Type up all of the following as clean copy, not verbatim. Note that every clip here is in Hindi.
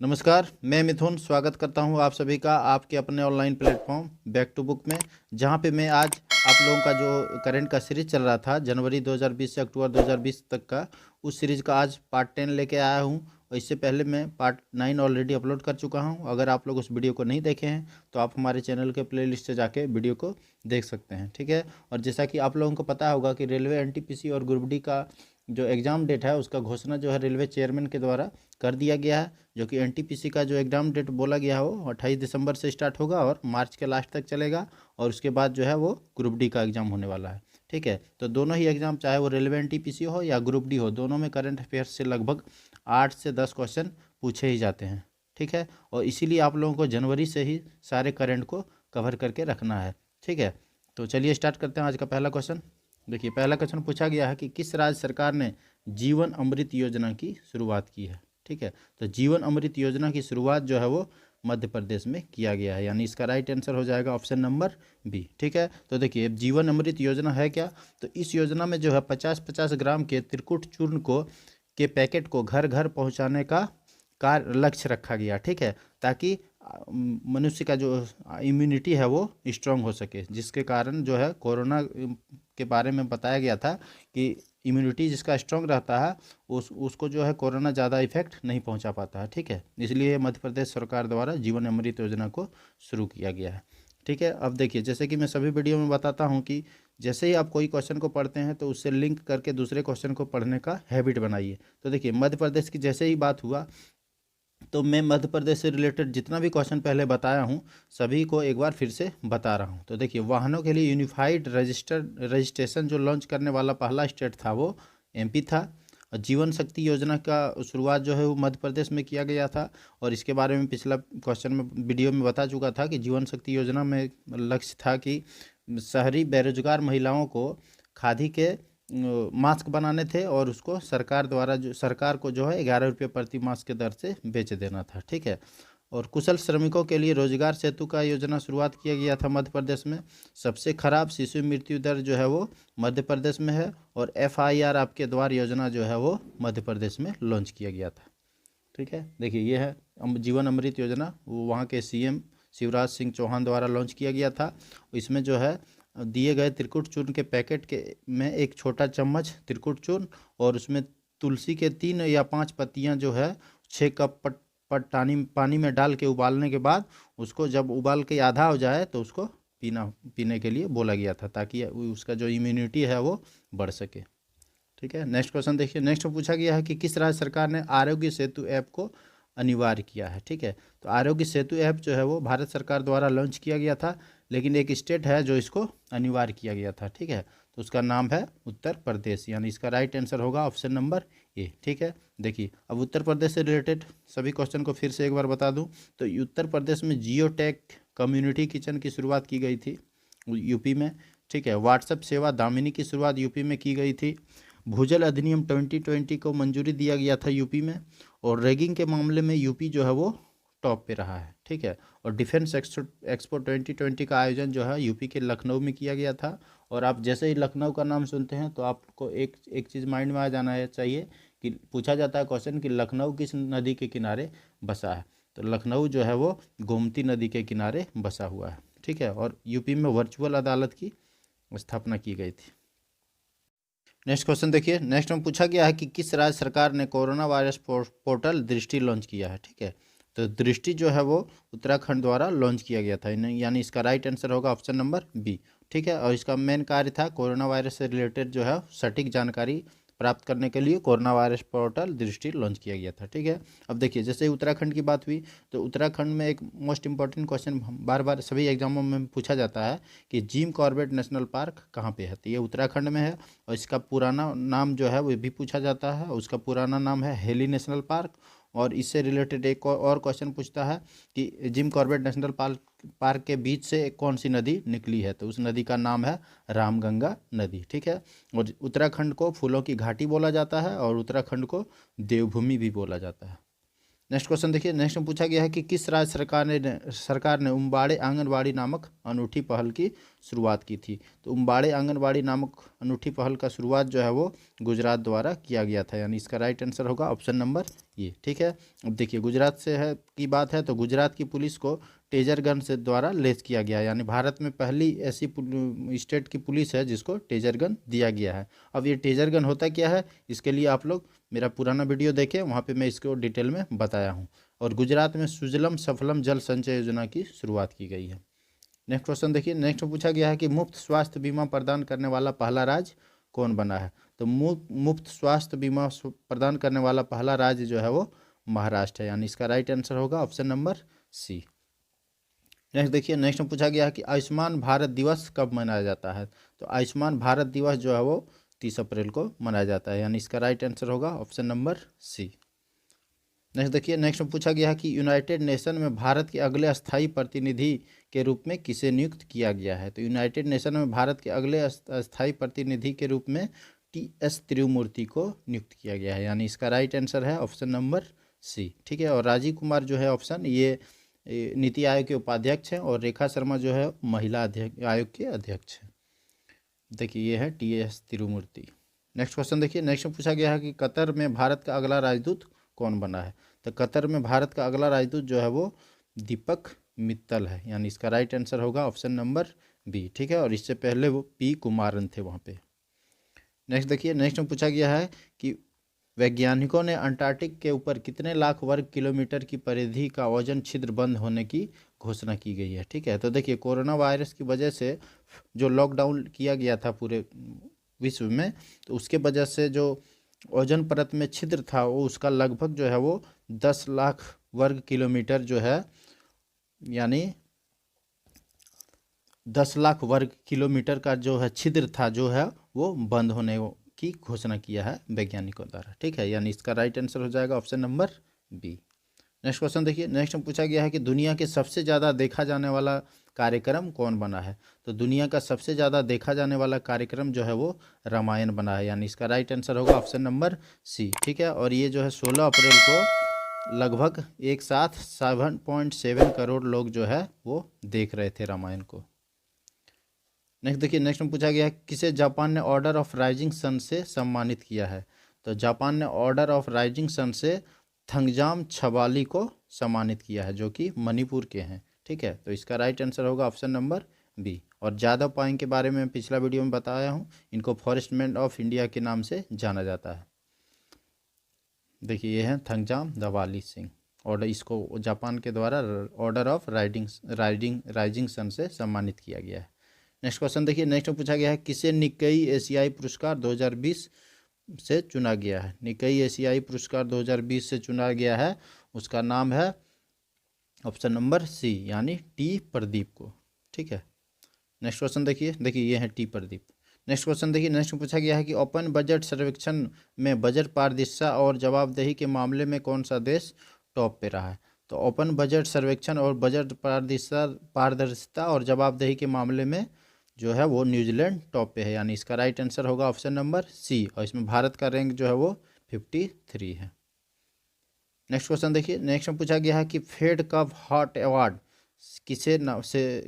नमस्कार, मैं मिथुन स्वागत करता हूं आप सभी का आपके अपने online platform back to book में, जहां पे मैं आज आप लोगों का जो करंट का सीरीज चल रहा था जनवरी 2020 से अक्टूबर 2020 तक का, उस सीरीज का आज पार्ट 10 लेके आया हूं। और इससे पहले मैं पार्ट 9 ऑलरेडी अपलोड कर चुका हूं। अगर आप लोग उस वीडियो को नहीं देखे हैं तो आप हमारे चैनल के प्लेलिस्ट से जाके वीडियो को देख सकते हैं, ठीक है। और जैसा कि आप लोगों को पता होगा कि रेलवे एनटीपीसी और ग्रुप डी का जो एग्ज़ाम डेट है उसका घोषणा जो है रेलवे चेयरमैन के द्वारा कर दिया गया है। जो कि एनटीपीसी का जो एग्ज़ाम डेट बोला गया है वो 28 दिसंबर से स्टार्ट होगा और मार्च के लास्ट तक चलेगा। और उसके बाद जो है वो ग्रुप डी का एग्ज़ाम होने वाला है, ठीक है। तो दोनों ही एग्ज़ाम, चाहे वो रेलवे एनटीपीसी हो या ग्रुप डी हो, दोनों में करंट अफेयर्स से लगभग 8 से 10 क्वेश्चन पूछे ही जाते हैं, ठीक है। और इसीलिए आप लोगों को जनवरी से ही सारे करंट को कवर करके रखना है, ठीक है। तो चलिए स्टार्ट करते हैं आज का पहला क्वेश्चन। देखिए, पहला क्वेश्चन पूछा गया है कि किस राज्य सरकार ने जीवन अमृत योजना की शुरुआत की है, ठीक है। तो जीवन अमृत योजना की शुरुआत जो है वो मध्य प्रदेश में किया गया है, यानी इसका राइट आंसर हो जाएगा ऑप्शन नंबर बी, ठीक है। तो देखिए, जीवन अमृत योजना है क्या? तो इस योजना में जो है 50-50 ग्राम के त्रिकुट चूर्ण को के पैकेट को घर घर पहुंचाने का कार्य लक्ष्य रखा गया, ठीक है। ताकि मनुष्य का जो इम्यूनिटी है वो स्ट्रांग हो सके, जिसके कारण जो है कोरोना के बारे में बताया गया था कि इम्यूनिटी जिसका स्ट्रांग रहता है उसको जो है कोरोना ज़्यादा इफेक्ट नहीं पहुंचा पाता है, ठीक है। इसलिए मध्य प्रदेश सरकार द्वारा जीवन अमृत योजना को शुरू किया गया है, ठीक है। अब देखिए, जैसे कि मैं सभी वीडियो में बताता हूं कि जैसे ही आप कोई क्वेश्चन को पढ़ते हैं तो उससे लिंक करके दूसरे क्वेश्चन को पढ़ने का हैबिट बनाइए। तो देखिए, मध्य प्रदेश की जैसे ही बात हुआ तो मैं मध्य प्रदेश से रिलेटेड जितना भी क्वेश्चन पहले बताया हूँ सभी को एक बार फिर से बता रहा हूँ। तो देखिए, वाहनों के लिए यूनिफाइड रजिस्ट्रेशन जो लॉन्च करने वाला पहला स्टेट था वो एमपी था। और जीवन शक्ति योजना का शुरुआत जो है वो मध्य प्रदेश में किया गया था। और इसके बारे में पिछला क्वेश्चन में वीडियो में बता चुका था कि जीवन शक्ति योजना में लक्ष्य था कि शहरी बेरोजगार महिलाओं को खादी के मास्क बनाने थे और उसको सरकार को जो है 11 रुपये प्रति मास्क के दर से बेच देना था, ठीक है। और कुशल श्रमिकों के लिए रोजगार सेतु का योजना शुरुआत किया गया था मध्य प्रदेश में। सबसे खराब शिशु मृत्यु दर जो है वो मध्य प्रदेश में है। और FIR आपके द्वार योजना जो है वो मध्य प्रदेश में लॉन्च किया गया था, ठीक है। देखिए, ये है जीवन अमृत योजना, वो वहाँ के CM शिवराज सिंह चौहान द्वारा लॉन्च किया गया था। इसमें जो है दिए गए त्रिकुट चूर्ण के पैकेट के में एक छोटा चम्मच त्रिकुट चूर्ण और उसमें तुलसी के 3 या 5 पत्तियां जो है 6 कप पानी में डाल के उबालने के बाद उसको जब उबाल के आधा हो जाए तो उसको पीने के लिए बोला गया था, ताकि उसका जो इम्यूनिटी है वो बढ़ सके, ठीक है। नेक्स्ट क्वेश्चन देखिए, नेक्स्ट में पूछा गया है कि किस राज्य सरकार ने आरोग्य सेतु ऐप को अनिवार्य किया है, ठीक है। तो आरोग्य सेतु ऐप जो है वो भारत सरकार द्वारा लॉन्च किया गया था, लेकिन एक स्टेट है जो इसको अनिवार्य किया गया था, ठीक है। तो उसका नाम है उत्तर प्रदेश, यानी इसका राइट आंसर होगा ऑप्शन नंबर ए, ठीक है। देखिए, अब उत्तर प्रदेश से रिलेटेड सभी क्वेश्चन को फिर से एक बार बता दूं तो उत्तर प्रदेश में जियो टेक कम्युनिटी किचन की शुरुआत की गई थी यूपी में, ठीक है। व्हाट्सएप सेवा दामिनी की शुरुआत यूपी में की गई थी। भूजल अधिनियम 2020 को मंजूरी दिया गया था यूपी में। और रैगिंग के मामले में यूपी जो है वो टॉप पे रहा है, ठीक है। और डिफेंस एक्सपो 2020 का आयोजन जो है यूपी के लखनऊ में किया गया था। और आप जैसे ही लखनऊ का नाम सुनते हैं तो आपको एक चीज़ माइंड में आ जाना है चाहिए कि पूछा जाता है क्वेश्चन कि लखनऊ किस नदी के किनारे बसा है। तो लखनऊ जो है वो गोमती नदी के किनारे बसा हुआ है, ठीक है। और यूपी में वर्चुअल अदालत की स्थापना की गई थी। नेक्स्ट क्वेश्चन देखिए, नेक्स्ट में पूछा गया है कि किस राज्य सरकार ने कोरोना वायरस पोर्टल दृष्टि लॉन्च किया है, ठीक है। तो दृष्टि जो है वो उत्तराखंड द्वारा लॉन्च किया गया था, यानी इसका राइट आंसर होगा ऑप्शन नंबर बी, ठीक है। और इसका मेन कार्य था कोरोना वायरस से रिलेटेड जो है सटीक जानकारी प्राप्त करने के लिए कोरोना वायरस पोर्टल दृष्टि लॉन्च किया गया था, ठीक है। अब देखिए, जैसे ही उत्तराखंड की बात हुई तो उत्तराखंड में एक मोस्ट इंपॉर्टेंट क्वेश्चन बार बार सभी एग्जामों में पूछा जाता है कि जिम कॉर्बेट नेशनल पार्क कहाँ पे है। तो ये उत्तराखंड में है। और इसका पुराना नाम जो है वो भी पूछा जाता है, उसका पुराना नाम है हेली नेशनल पार्क। और इससे रिलेटेड एक और क्वेश्चन पूछता है कि जिम कॉर्बेट नेशनल पार्क के बीच से कौन सी नदी निकली है। तो उस नदी का नाम है रामगंगा नदी, ठीक है। और उत्तराखंड को फूलों की घाटी बोला जाता है और उत्तराखंड को देवभूमि भी बोला जाता है, नेक्स्ट क्वेश्चन देखिए, नेक्स्ट में पूछा गया है कि किस राज्य सरकार ने उम्बाड़े आंगनबाड़ी नामक अनूठी पहल की शुरुआत की थी। तो उम्बाड़े आंगनबाड़ी नामक अनूठी पहल का शुरुआत जो है वो गुजरात द्वारा किया गया था, यानी इसका राइट आंसर होगा ऑप्शन नंबर ये। ठीक है, अब देखिए गुजरात से है की बात है तो गुजरात की पुलिस को टेजर गन से द्वारा लेस किया गया, यानी भारत में पहली ऐसी स्टेट की पुलिस है जिसको टेजर गन दिया गया है। अब ये टेजर गन होता क्या है, इसके लिए आप लोग मेरा पुराना वीडियो देखें, वहाँ पे मैं इसको डिटेल में बताया हूँ। और गुजरात में सुजलम सफलम जल संचय योजना की शुरुआत की गई है। नेक्स्ट क्वेश्चन देखिए, नेक्स्ट में पूछा गया है कि मुफ्त स्वास्थ्य बीमा प्रदान करने वाला पहला राज्य कौन बना है। तो मुफ्त स्वास्थ्य बीमा प्रदान करने वाला पहला राज्य जो है वो महाराष्ट्र है, यानी इसका राइट आंसर होगा ऑप्शन नंबर सी। नेक्स्ट देखिए, नेक्स्ट में पूछा गया है कि आयुष्मान भारत दिवस कब मनाया जाता है। तो आयुष्मान भारत दिवस जो है वो 30 अप्रैल को मनाया जाता है, यानी इसका राइट आंसर होगा ऑप्शन नंबर सी। नेक्स्ट देखिए, नेक्स्ट में पूछा गया है कि यूनाइटेड नेशन में भारत के अगले स्थायी प्रतिनिधि के रूप में किसे नियुक्त किया गया है। तो यूनाइटेड नेशन में भारत के अगले स्थायी प्रतिनिधि के रूप में TS तिरुमूर्ति को नियुक्त किया गया है, यानी इसका राइट आंसर है ऑप्शन नंबर सी। ठीक है, और राजीव कुमार जो है ऑप्शन ये नीति आयोग के उपाध्यक्ष हैं और रेखा शर्मा जो है महिला आयोग के अध्यक्ष हैं। देखिए ये है TS तिरुमूर्ति। नेक्स्ट क्वेश्चन देखिए, नेक्स्ट में पूछा गया है कि कतर में भारत का अगला राजदूत कौन बना है। तो कतर में भारत का अगला राजदूत जो है वो दीपक मित्तल है, यानी इसका राइट आंसर होगा ऑप्शन नंबर बी। ठीक है, और इससे पहले वो P कुमारन थे वहाँ पे। नेक्स्ट देखिए, नेक्स्ट में पूछा गया है कि वैज्ञानिकों ने अंटार्कटिक के ऊपर कितने लाख वर्ग किलोमीटर की परिधि का ओजोन छिद्र बंद होने की घोषणा की गई है। ठीक है, तो देखिए कोरोना वायरस की वजह से जो लॉकडाउन किया गया था पूरे विश्व में, तो उसके वजह से जो ओजोन परत में छिद्र था वो उसका लगभग जो है वो 10 लाख वर्ग किलोमीटर जो है, यानी 10 लाख वर्ग किलोमीटर का जो है छिद्र था जो है वो बंद होने की घोषणा किया है वैज्ञानिकों द्वारा। ठीक है, यानी इसका राइट आंसर हो जाएगा option number B. Next question देखिए, नेक्स्ट में पूछा गया है कि दुनिया के सबसे ज़्यादा देखा जाने वाला कार्यक्रम कौन बना है। तो दुनिया का सबसे ज़्यादा देखा जाने वाला कार्यक्रम जो है वो रामायण बना है, यानी इसका राइट आंसर होगा ऑप्शन नंबर सी। ठीक है, और ये जो है 16 अप्रैल को लगभग एक साथ 7.7 करोड़ लोग जो है वो देख रहे थे रामायण को। नेक्स्ट देखिए, नेक्स्ट में पूछा गया है किसे जापान ने ऑर्डर ऑफ राइजिंग सन से सम्मानित किया है। तो जापान ने ऑर्डर ऑफ राइजिंग सन से थंगजाम छबाली को सम्मानित किया है जो कि मणिपुर के हैं। ठीक है, तो इसका राइट आंसर होगा ऑप्शन नंबर बी। और जादव पायेंग के बारे में पिछला वीडियो में बताया हूँ, इनको फॉरेस्टमैन ऑफ इंडिया के नाम से जाना जाता है। देखिए ये हैं थंगजाम दवाली सिंह, और इसको जापान के द्वारा ऑर्डर ऑफ राइजिंग सन से सम्मानित किया गया है। नेक्स्ट क्वेश्चन देखिए, नेक्स्ट में पूछा गया है किसे निक्केई एशियाई पुरस्कार 2020 से चुना गया है। निक्केई एशियाई पुरस्कार 2020 से चुना गया है, उसका नाम है ऑप्शन नंबर सी, यानी T प्रदीप को। ठीक है, नेक्स्ट क्वेश्चन देखिए, ये है T प्रदीप। नेक्स्ट क्वेश्चन देखिए, नेक्स्ट में पूछा गया है कि ओपन बजट सर्वेक्षण में बजट पारदर्शिता और जवाबदेही के मामले में कौन सा देश टॉप पे रहा है। तो ओपन बजट सर्वेक्षण और बजट पारदर्शिता और जवाबदेही के मामले में जो है वो न्यूजीलैंड टॉप पे है, यानी इसका राइट आंसर होगा ऑप्शन नंबर सी, और इसमें भारत का रैंक जो है वो 53 है। नेक्स्ट क्वेश्चन देखिए, नेक्स्ट में पूछा गया है कि फेड कप हार्ट अवार्ड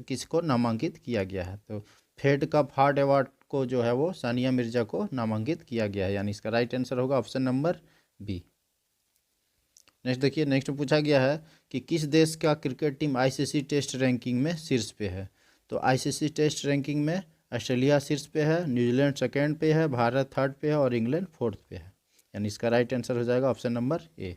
किसको नामांकित किया गया है। तो फेड कप हार्ट अवार्ड को जो है वो सानिया मिर्जा को नामांकित किया गया है, यानी इसका राइट आंसर होगा ऑप्शन नंबर बी। नेक्स्ट देखिए, नेक्स्ट में पूछा गया है कि किस देश का cricket team ICC test ranking में शीर्ष पे है। तो ICC टेस्ट रैंकिंग में ऑस्ट्रेलिया शीर्ष पे है, न्यूजीलैंड सेकेंड पे है, भारत थर्ड पे है और इंग्लैंड फोर्थ पे है, यानी इसका राइट आंसर हो जाएगा ऑप्शन नंबर ए।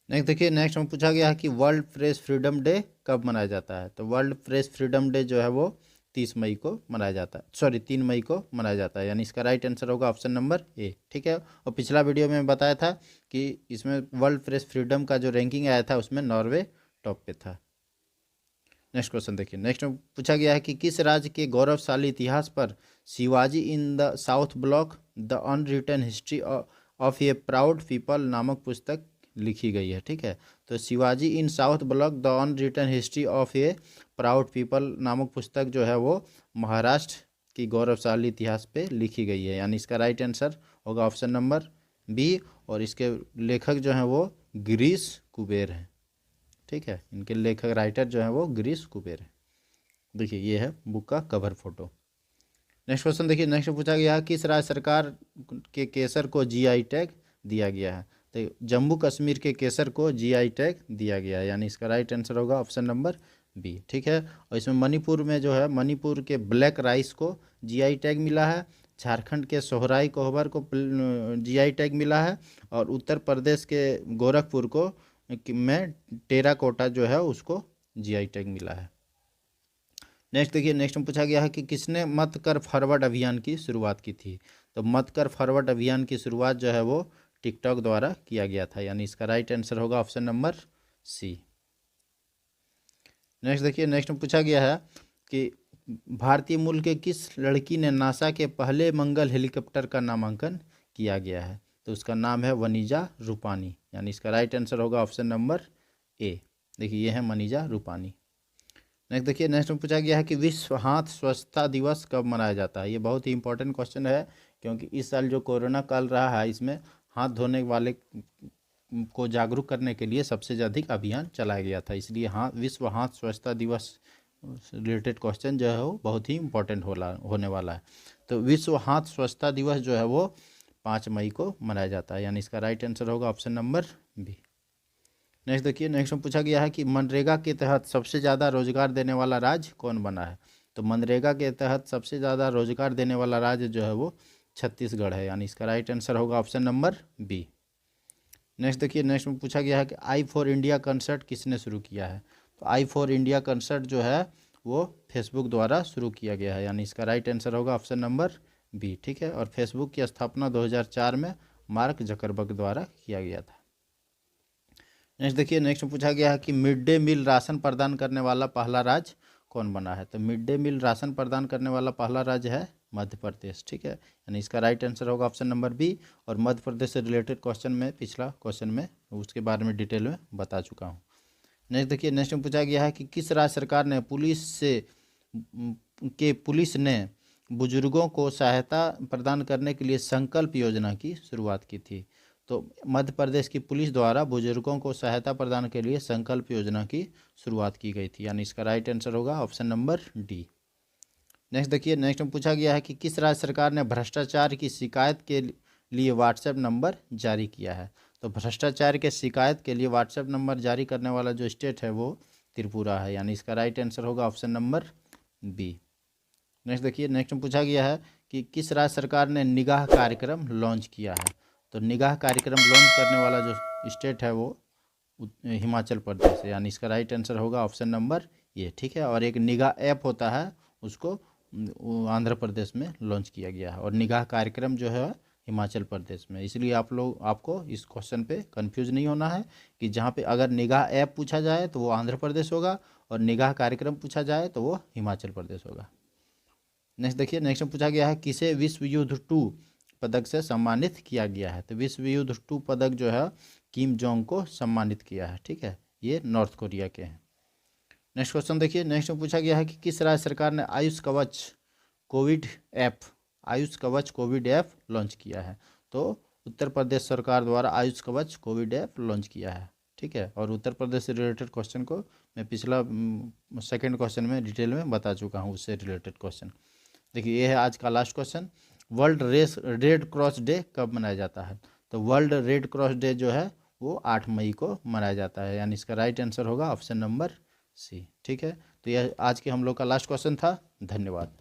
नेक्स्ट देखिए, नेक्स्ट में पूछा गया है कि वर्ल्ड प्रेस फ्रीडम डे कब मनाया जाता है। तो वर्ल्ड प्रेस फ्रीडम डे जो है वो 30 मई को मनाया जाता है, 3 मई को मनाया जाता है, यानी इसका राइट आंसर होगा ऑप्शन नंबर ए। ठीक है, और पिछला वीडियो में बताया था कि इसमें वर्ल्ड प्रेस फ्रीडम का जो रैंकिंग आया था उसमें नॉर्वे टॉप पे था। नेक्स्ट क्वेश्चन देखिए, नेक्स्ट में पूछा गया है कि किस राज्य के गौरवशाली इतिहास पर Shivaji in the South Block the unwritten history of a proud people नामक पुस्तक लिखी गई है। ठीक है, तो Shivaji in South Block the unwritten history of a proud people नामक पुस्तक जो है वो महाराष्ट्र की गौरवशाली इतिहास पे लिखी गई है, यानी इसका राइट आंसर होगा ऑप्शन नंबर बी, और इसके लेखक जो हैं वो गिरीश कुबेर हैं। ठीक है, इनके लेखक राइटर जो हैं वो गिरीश कुबेर हैं। देखिए ये है बुक का कवर फोटो। नेक्स्ट क्वेश्चन देखिए, नेक्स्ट पूछा गया है किस राज्य सरकार के केसर को जीआई टैग दिया गया है। तो जम्मू कश्मीर के केसर को जीआई टैग दिया गया है, यानी इसका राइट आंसर होगा ऑप्शन नंबर बी। ठीक है, और इसमें मणिपुर में जो है मणिपुर के ब्लैक राइस को जीआई टैग मिला है, झारखंड के सोहराई कोहबर को जीआई टैग मिला है, और उत्तर प्रदेश के गोरखपुर को में टेराकोटा जो है उसको जीआई टैग मिला है। नेक्स्ट देखिए, नेक्स्ट में पूछा गया है कि किसने मत कर फॉरवर्ड अभियान की शुरुआत की थी। तो मत कर फॉरवर्ड अभियान की शुरुआत जो है वो टिकटॉक द्वारा किया गया था, यानी इसका राइट आंसर होगा ऑप्शन नंबर सी। नेक्स्ट देखिए, नेक्स्ट में पूछा गया है कि भारतीय मूल के किस लड़की ने नासा के पहले मंगल हेलीकॉप्टर का नामांकन किया गया है। तो उसका नाम है वनीजा रूपानी, यानी इसका राइट आंसर होगा ऑप्शन नंबर ए। देखिए ये है वनीजा रूपानी। नेक्स्ट देखिए, नेक्स्ट में पूछा गया है कि विश्व हाथ स्वच्छता दिवस कब मनाया जाता है। ये बहुत ही इंपॉर्टेंट क्वेश्चन है, क्योंकि इस साल जो कोरोना काल रहा है इसमें हाथ धोने वाले को जागरूक करने के लिए सबसे अधिक अभियान चलाया गया था, इसलिए विश्व हाथ स्वच्छता दिवस रिलेटेड क्वेश्चन जो है वो बहुत ही इंपॉर्टेंट होने वाला है। तो विश्व हाथ स्वच्छता दिवस जो है वो 5 मई को मनाया जाता है, यानी इसका राइट आंसर होगा ऑप्शन नंबर बी। नेक्स्ट देखिए, नेक्स्ट में पूछा गया है कि मनरेगा के तहत सबसे ज़्यादा रोजगार देने वाला राज्य कौन बना है। तो मनरेगा के तहत सबसे ज़्यादा रोजगार देने वाला राज्य जो है वो छत्तीसगढ़ है, यानी इसका राइट आंसर होगा ऑप्शन नंबर बी। नेक्स्ट देखिए, नेक्स्ट में पूछा गया है कि आई फॉर इंडिया कंसर्ट किसने शुरू किया है। तो आई फॉर इंडिया कंसर्ट जो है वो फेसबुक द्वारा शुरू किया गया है, यानी इसका राइट आंसर होगा ऑप्शन नंबर बी। ठीक है, और फेसबुक की स्थापना 2004 में मार्क जकरबर्ग द्वारा किया गया था। नेक्स्ट देखिए, नेक्स्ट में पूछा गया है कि मिड डे मील राशन प्रदान करने वाला पहला राज्य कौन बना है। तो मिड डे मील राशन प्रदान करने वाला पहला राज्य है मध्य प्रदेश। ठीक है, यानी इसका राइट आंसर होगा ऑप्शन नंबर बी। और मध्य प्रदेश से रिलेटेड क्वेश्चन में पिछला क्वेश्चन में उसके बारे में डिटेल में बता चुका हूँ। नेक्स्ट देखिए, नेक्स्ट में पूछा गया है कि किस राज्य सरकार ने पुलिस ने बुजुर्गों को सहायता प्रदान करने के लिए संकल्प योजना की शुरुआत की थी। तो मध्य प्रदेश की पुलिस द्वारा बुजुर्गों को सहायता प्रदान के लिए संकल्प योजना की शुरुआत की गई थी, यानी इसका राइट आंसर होगा ऑप्शन नंबर डी। नेक्स्ट देखिए, नेक्स्ट में पूछा गया है कि किस राज्य सरकार ने भ्रष्टाचार की शिकायत के लिए व्हाट्सएप नंबर जारी किया है। तो भ्रष्टाचार के शिकायत के लिए व्हाट्सएप नंबर जारी करने वाला जो स्टेट है वो त्रिपुरा है, यानी इसका राइट आंसर होगा ऑप्शन नंबर बी। नेक्स्ट देखिए, नेक्स्ट में पूछा गया है कि किस राज्य सरकार ने निगाह कार्यक्रम लॉन्च किया है। तो निगाह कार्यक्रम लॉन्च करने वाला जो स्टेट है वो हिमाचल प्रदेश है, यानी इसका राइट आंसर होगा ऑप्शन नंबर ए। ठीक है, और एक निगाह ऐप होता है उसको आंध्र प्रदेश में लॉन्च किया गया है, और निगाह कार्यक्रम जो है हिमाचल प्रदेश में। इसलिए आपको इस क्वेश्चन पे कंफ्यूज नहीं होना है कि जहाँ पे अगर निगाह ऐप पूछा जाए तो वो आंध्र प्रदेश होगा, और निगाह कार्यक्रम पूछा जाए तो वो हिमाचल प्रदेश होगा। नेक्स्ट देखिए, नेक्स्ट में पूछा गया है किसे विश्व युद्ध 2 पदक से सम्मानित किया गया है। तो विश्व युद्ध 2 पदक जो है किम जोंग को सम्मानित किया है। ठीक है, ये नॉर्थ कोरिया के हैं। नेक्स्ट क्वेश्चन देखिए, नेक्स्ट में पूछा गया है कि किस राज्य सरकार ने आयुष कवच कोविड ऐप लॉन्च किया है। तो उत्तर प्रदेश सरकार द्वारा आयुष कवच कोविड ऐप लॉन्च किया है। ठीक है, और उत्तर प्रदेश से रिलेटेड क्वेश्चन को मैं पिछला सेकंड क्वेश्चन में डिटेल में बता चुका हूँ, उससे रिलेटेड क्वेश्चन। देखिए ये है आज का last question, world red cross day कब मनाया जाता है। तो वर्ल्ड रेड क्रॉस डे जो है वो 8 मई को मनाया जाता है, यानी इसका राइट आंसर होगा ऑप्शन नंबर सी। ठीक है, तो यह आज के हम लोग का लास्ट क्वेश्चन था। धन्यवाद।